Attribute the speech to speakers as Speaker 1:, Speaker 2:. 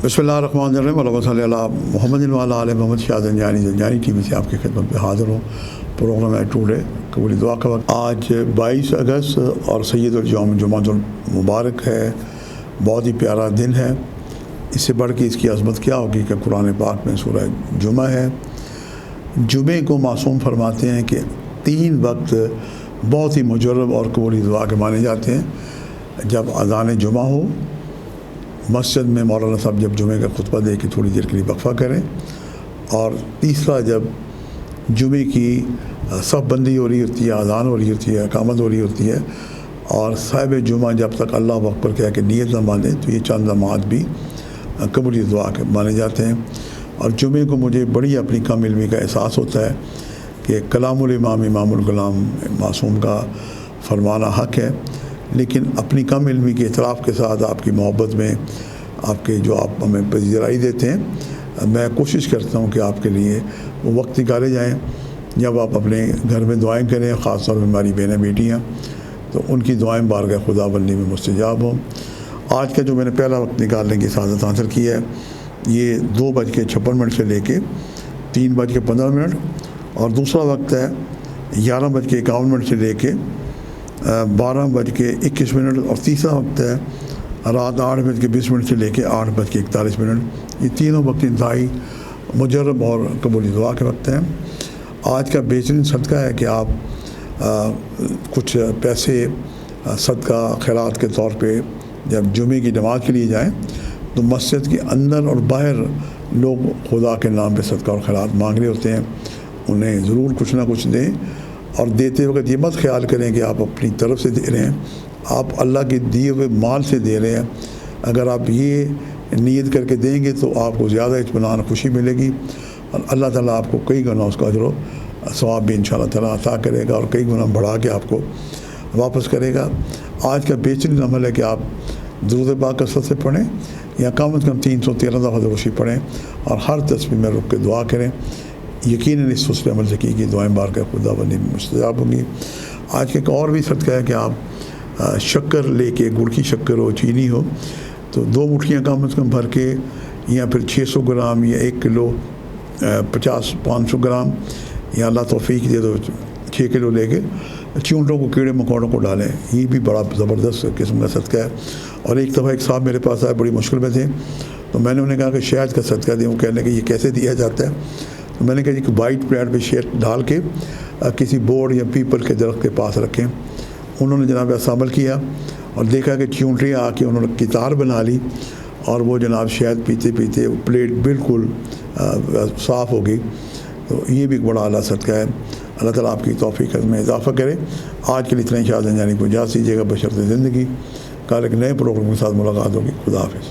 Speaker 1: बिस्मिल्लाहिर्रहमानिर्रहीम अल्लाहुम्मा सल्ली अला मुहम्मद व अला आले मोहम्मद। शाह ज़ंजानी टीवी से आपकी खिदमत में हाज़िर हूँ। प्रोग्राम है टुडे कबूली दुआ का वक्त। आज 22 अगस्त और सैयदुल जुमातुल मुबारक है। बहुत ही प्यारा दिन है। इससे बढ़ के इसकी अज़मत क्या होगी कि कुरान पाक में सूरह जुमा है। जुमे को मासूम फरमाते हैं कि 3 वक्त बहुत ही मुजर्रब और कबूली दुआ के माने जाते हैं। जब अज़ान जुमा हो, मस्जिद में मौलाना साहब जब जुमे का खुतबा दे के थोड़ी देर के लिए वक्फ़ा करें, और तीसरा जब जुमे की सब बंदी हो रही होती है, अज़ान हो रही होती है, इकामत हो रही होती है, और साहिब जुमा जब तक अल्लाह अकबर कह के नीयत न बांधे तो ये चंद लम्हात भी कबूली दुआ के माने जाते हैं। और जुमे को मुझे बड़ी अपनी कम इल्मी का एहसास होता है कि कलामुल इमाम इमामुल गुलाम मासूम का फरमाना हक़ है, लेकिन अपनी कम इल्मी के इतराफ़ के साथ आपकी मोहब्बत में आपके जो आप हमें पजीराई देते हैं, मैं कोशिश करता हूँ कि आपके लिए वो वक्त निकाले जाएँ जब आप अपने घर में दुआएं करें। ख़ास तौर पर हमारी बहनें बेटियाँ, तो उनकी दुआएं बारगाह खुदाबंदी में मुस्तजाब हों। आज का जो मैंने पहला वक्त निकालने की सादत हासिल की है, ये 2:56 से लेके 3:15, और दूसरा वक्त है 11:51 से लेके 12:21, और तीसरा वक्त है रात 8:20 से लेके 8:41। ये तीनों वक्त इंतहाई मुजर्रब और कबूली दुआ के वक्त हैं। आज का बेहतरीन सदका है कि आप कुछ पैसे सदका खैरात के तौर पे जब जुमे की नमाज़ के लिए जाएं, तो मस्जिद के अंदर और बाहर लोग खुदा के नाम पे सदका और खैरात मांग रहे होते हैं। उन्हें ज़रूर कुछ ना कुछ दें, और देते वक्त ये मत ख्याल करें कि आप अपनी तरफ से दे रहे हैं, आप अल्लाह के दिए हुए माल से दे रहे हैं। अगर आप ये नीयत करके देंगे तो आपको ज़्यादा इत्मीनान खुशी मिलेगी, और अल्लाह ताला आपको कई गुना उसका अजर व सवाब भी इंशाअल्लाह ताला अता करेगा, और कई गुना बढ़ा के आपको वापस करेगा। आज का बेहतरीन अमल है कि आप दुरूद पाक कसरत से पढ़ें, या कम से कम 313 दफ़ा दरूशी पढ़ें, और हर तस्बीह में रुक के दुआ करें। यकीनन इस दूसरे अमल से की दुआएं बारगाह खुदाबंदी में मुस्तजाब होंगी। आज के एक और भी सदका है कि आप शक्कर लेके, गुड़ की शक्कर हो, चीनी हो, तो 2 मुट्ठियाँ कम से कम भर के, या फिर 600 ग्राम या 1 किलो 500 ग्राम, या अल्लाह तौफीक दे दो 6 किलो लेके चूंटों को, कीड़े मकोड़ों को डालें। ये भी बड़ा ज़बरदस्त किस्म का सदका है। और एक दफ़ा एक साहब मेरे पास आए, बड़ी मुश्किल में थे, तो मैंने उन्हें कहा कि शहद का सदका दें। वो कहने कि ये कैसे दिया जाता है? तो मैंने कहा कि वाइट प्लेट पे शहद डाल के किसी बोर्ड या पीपल के दरख्त के पास रखें। उन्होंने जनाब ऐसा अमल किया, और देखा कि चूंटियाँ आके उन्होंने कितार बना ली, और वो जनाब शहद पीते पीते प्लेट बिल्कुल साफ़ हो गई। तो ये भी एक बड़ा आला सदका है। अल्लाह ताला आपकी तौफीक में इजाफ़ा करे। आज के लिए इतना ही। शाह ज़ंजानी को इजाज़त दीजिएगा बशर्ते ज़िंदगी। कल एक नए प्रोग्राम के साथ मुलाकात होगी। खुदा हाफ़िज़।